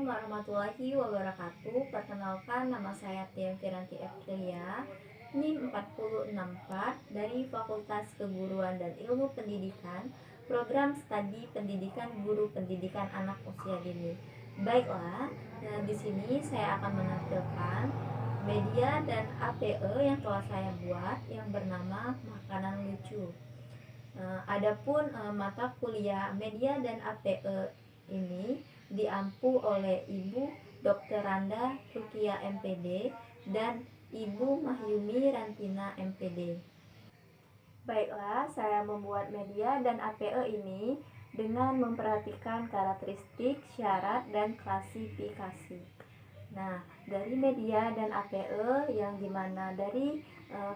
Assalamualaikum warahmatullahi wabarakatuh. Perkenalkan, nama saya Tian Firanti Eftria, NIM 4064 dari Fakultas Keguruan dan Ilmu Pendidikan, Program Studi Pendidikan Guru Pendidikan Anak Usia Dini. Baiklah, di sini saya akan menampilkan media dan APE yang telah saya buat yang bernama Makanan Lucu. Adapun mata kuliah media dan APE ini diampu oleh Ibu Dr. Randa Rukia MPD dan Ibu Mahyumi Rantina MPD. Baiklah, saya membuat media dan APE ini dengan memperhatikan karakteristik, syarat, dan klasifikasi. Nah, dari media dan APE yang dimana dari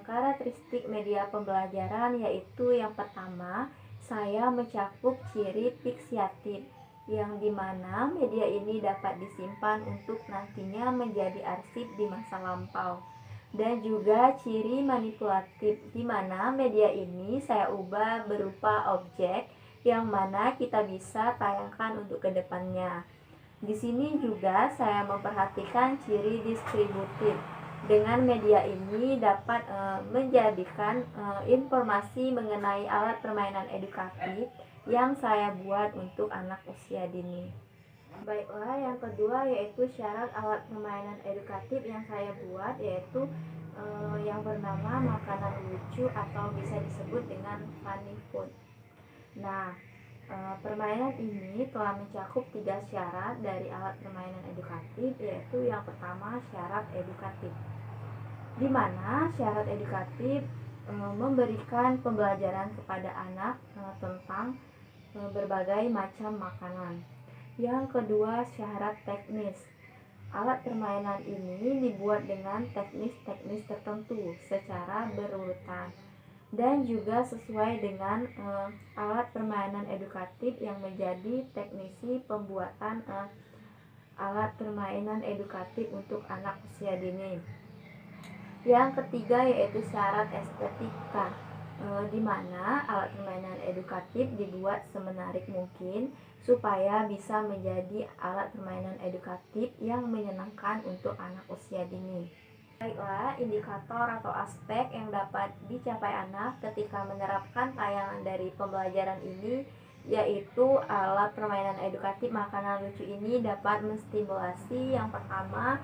karakteristik media pembelajaran yaitu yang pertama, saya mencakup ciri fiksiatif yang dimana media ini dapat disimpan untuk nantinya menjadi arsip di masa lampau, dan juga ciri manipulatif di mana media ini saya ubah berupa objek yang mana kita bisa tayangkan untuk kedepannya. Di sini juga saya memperhatikan ciri distributif. Dengan media ini dapat menjadikan informasi mengenai alat permainan edukatif yang saya buat untuk anak usia dini. Baiklah, yang kedua yaitu syarat alat permainan edukatif yang saya buat yaitu yang bernama makanan lucu atau bisa disebut dengan funny food. Nah, permainan ini telah mencakup 3 syarat dari alat permainan edukatif, yaitu yang pertama syarat edukatif, di mana syarat edukatif memberikan pembelajaran kepada anak tentang berbagai macam makanan. Yang kedua syarat teknis. Alat permainan ini dibuat dengan teknis-teknis tertentu secara berurutan dan juga sesuai dengan alat permainan edukatif yang menjadi teknisi pembuatan alat permainan edukatif untuk anak usia dini. Yang ketiga yaitu syarat estetika, di mana alat permainan edukatif dibuat semenarik mungkin supaya bisa menjadi alat permainan edukatif yang menyenangkan untuk anak usia dini. Baiklah, indikator atau aspek yang dapat dicapai anak ketika menerapkan tayangan dari pembelajaran ini yaitu alat permainan edukatif makanan lucu ini dapat menstimulasi yang pertama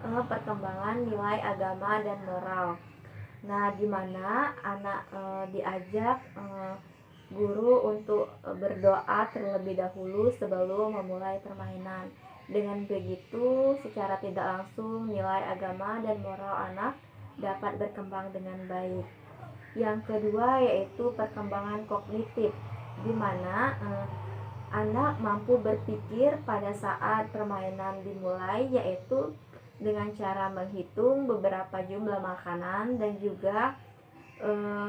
perkembangan nilai agama dan moral. Nah, di mana anak diajak guru untuk berdoa terlebih dahulu sebelum memulai permainan. Dengan begitu, secara tidak langsung nilai agama dan moral anak dapat berkembang dengan baik. Yang kedua yaitu perkembangan kognitif, di mana anak mampu berpikir pada saat permainan dimulai, yaitu dengan cara menghitung beberapa jumlah makanan dan juga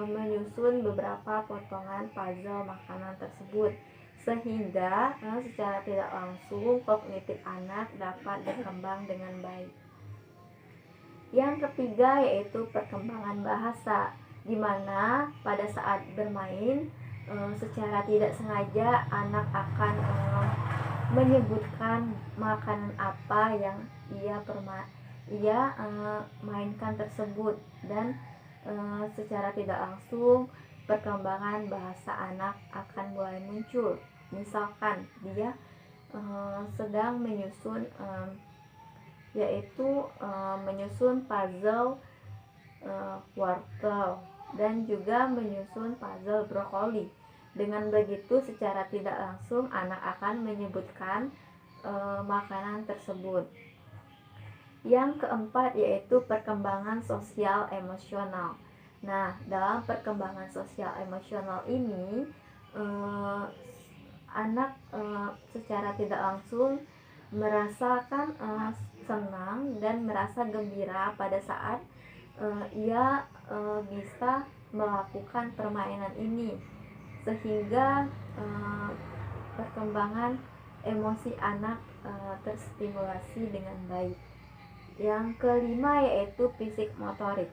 menyusun beberapa potongan puzzle makanan tersebut, sehingga secara tidak langsung kognitif anak dapat berkembang dengan baik. Yang ketiga yaitu perkembangan bahasa, di mana pada saat bermain secara tidak sengaja anak akan menyebutkan makanan apa yang ia mainkan tersebut, dan secara tidak langsung perkembangan bahasa anak akan mulai muncul. Misalkan dia sedang menyusun yaitu menyusun puzzle wortel dan juga menyusun puzzle brokoli. Dengan begitu secara tidak langsung anak akan menyebutkan makanan tersebut. Yang keempat yaitu perkembangan sosial emosional. Nah, dalam perkembangan sosial emosional ini anak secara tidak langsung merasakan senang dan merasa gembira pada saat ia bisa melakukan permainan ini, sehingga perkembangan emosi anak terstimulasi dengan baik. Yang kelima yaitu fisik motorik.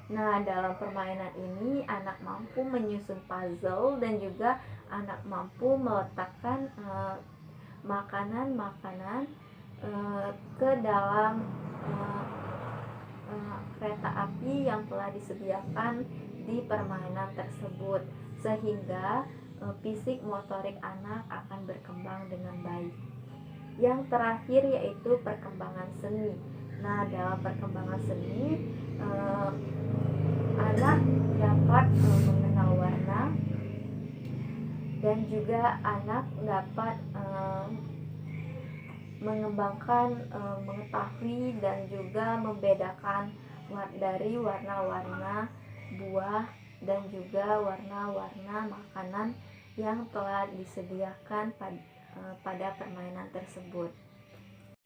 Nah, dalam permainan ini anak mampu menyusun puzzle dan juga anak mampu meletakkan makanan-makanan ke dalam kereta api yang telah disediakan di permainan tersebut, sehingga fisik motorik anak akan berkembang dengan baik. Yang terakhir yaitu perkembangan seni. Nah, dalam perkembangan seni, anak dapat mengenal warna, dan juga anak dapat mengembangkan mengetahui dan juga membedakan dari warna-warna buah dan juga warna-warna makanan yang telah disediakan pada permainan tersebut.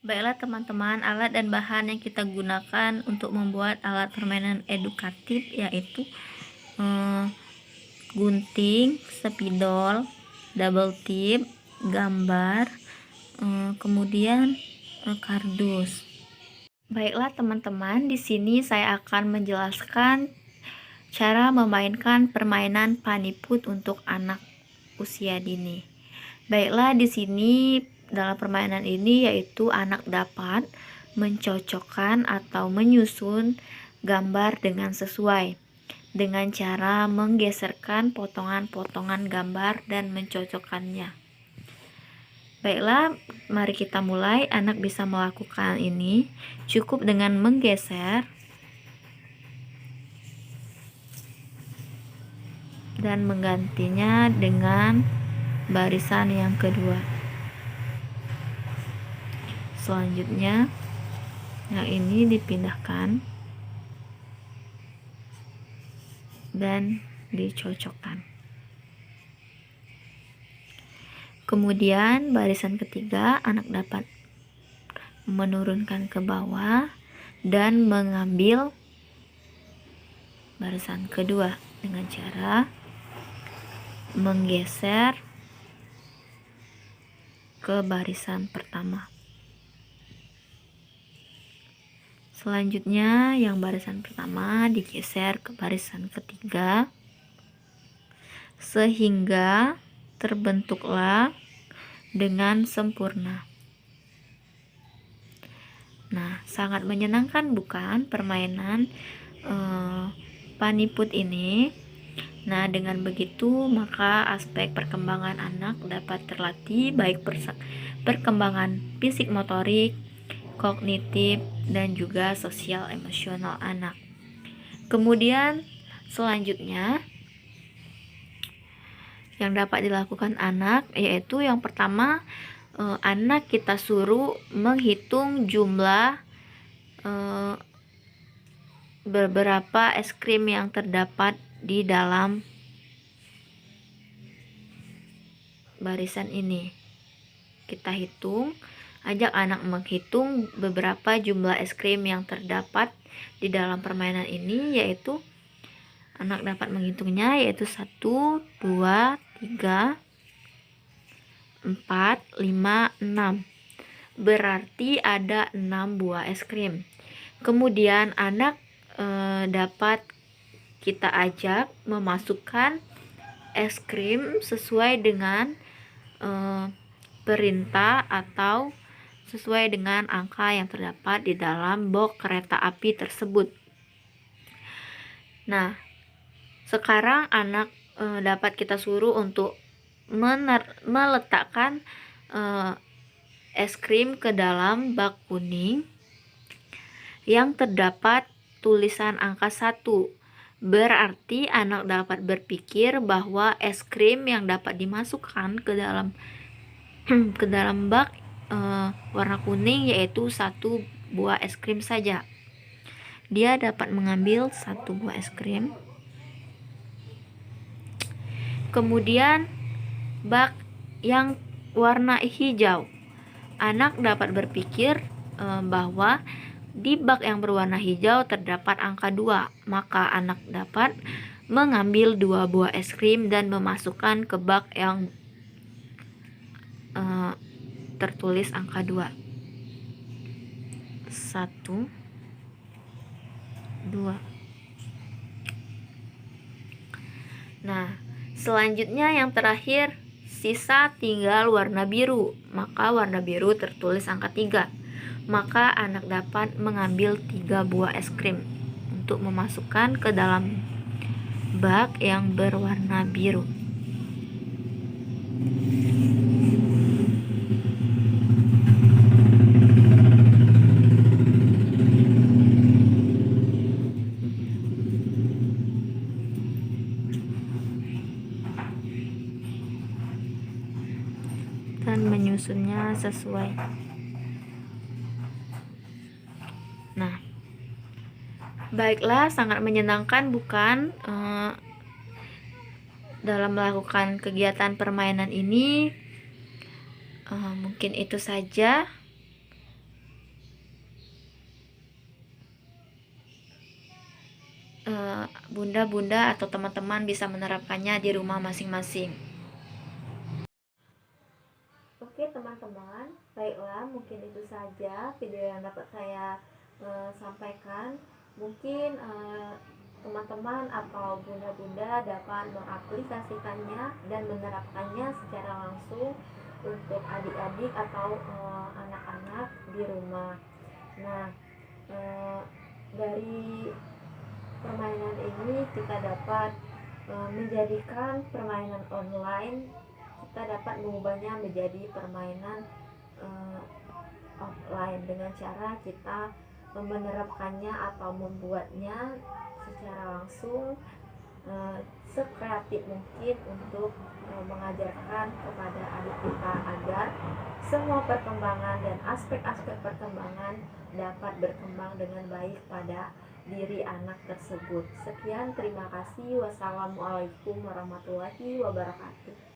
Baiklah teman-teman, alat dan bahan yang kita gunakan untuk membuat alat permainan edukatif yaitu gunting, spidol, double tip, gambar, kemudian kardus. Baiklah teman-teman, di sini saya akan menjelaskan cara memainkan permainan paniput untuk anak usia dini. Baiklah, di sini dalam permainan ini yaitu anak dapat mencocokkan atau menyusun gambar dengan sesuai dengan cara menggeserkan potongan-potongan gambar dan mencocokkannya. Baiklah, mari kita mulai. Anak bisa melakukan ini cukup dengan menggeser dan menggantinya dengan barisan yang kedua. Selanjutnya, yang ini dipindahkan dan dicocokkan. Kemudian barisan ketiga, anak dapat menurunkan ke bawah dan mengambil barisan kedua dengan cara menggeser ke barisan pertama. Selanjutnya, yang barisan pertama digeser ke barisan ketiga sehingga terbentuklah dengan sempurna. Nah, sangat menyenangkan bukan permainan paniput ini? Nah, dengan begitu maka aspek perkembangan anak dapat terlatih, baik perkembangan fisik motorik, kognitif, dan juga sosial emosional anak. Kemudian selanjutnya yang dapat dilakukan anak yaitu yang pertama, anak kita suruh menghitung jumlah beberapa es krim yang terdapat di dalam barisan ini. Kita hitung, ajak anak menghitung beberapa jumlah es krim yang terdapat di dalam permainan ini, yaitu anak dapat menghitungnya yaitu 1, 2, 3, 4, 5, 6. Berarti ada 6 buah es krim. Kemudian anak dapat kita ajak memasukkan es krim sesuai dengan perintah atau sesuai dengan angka yang terdapat di dalam box kereta api tersebut. Nah, sekarang anak dapat kita suruh untuk meletakkan es krim ke dalam bak kuning yang terdapat tulisan angka 1. Berarti anak dapat berpikir bahwa es krim yang dapat dimasukkan ke dalam bak warna kuning yaitu 1 buah es krim saja. Dia dapat mengambil 1 buah es krim. Kemudian bak yang warna hijau, anak dapat berpikir bahwa di bak yang berwarna hijau terdapat angka 2, maka anak dapat mengambil 2 buah es krim dan memasukkan ke bak yang tertulis angka 2. 1, 2. Nah, selanjutnya yang terakhir, sisa tinggal warna biru, maka warna biru tertulis angka 3. maka anak dapat mengambil 3 buah es krim untuk memasukkan ke dalam bak yang berwarna biru. Dan menyusunnya sesuai. Nah, baiklah, sangat menyenangkan bukan dalam melakukan kegiatan permainan ini. Mungkin itu saja. Bunda-bunda atau teman-teman bisa menerapkannya di rumah masing-masing. Oke teman-teman, baiklah, mungkin itu saja video yang dapat saya sampaikan. Mungkin teman-teman atau bunda-bunda dapat mengaplikasikannya dan menerapkannya secara langsung untuk adik-adik atau anak-anak di rumah. Nah, dari permainan ini kita dapat menjadikan permainan online, kita dapat mengubahnya menjadi permainan offline dengan cara kita menerapkannya atau membuatnya secara langsung sekreatif mungkin untuk mengajarkan kepada adik kita agar semua perkembangan dan aspek-aspek perkembangan dapat berkembang dengan baik pada diri anak tersebut. Sekian, terima kasih. Wassalamualaikum warahmatullahi wabarakatuh.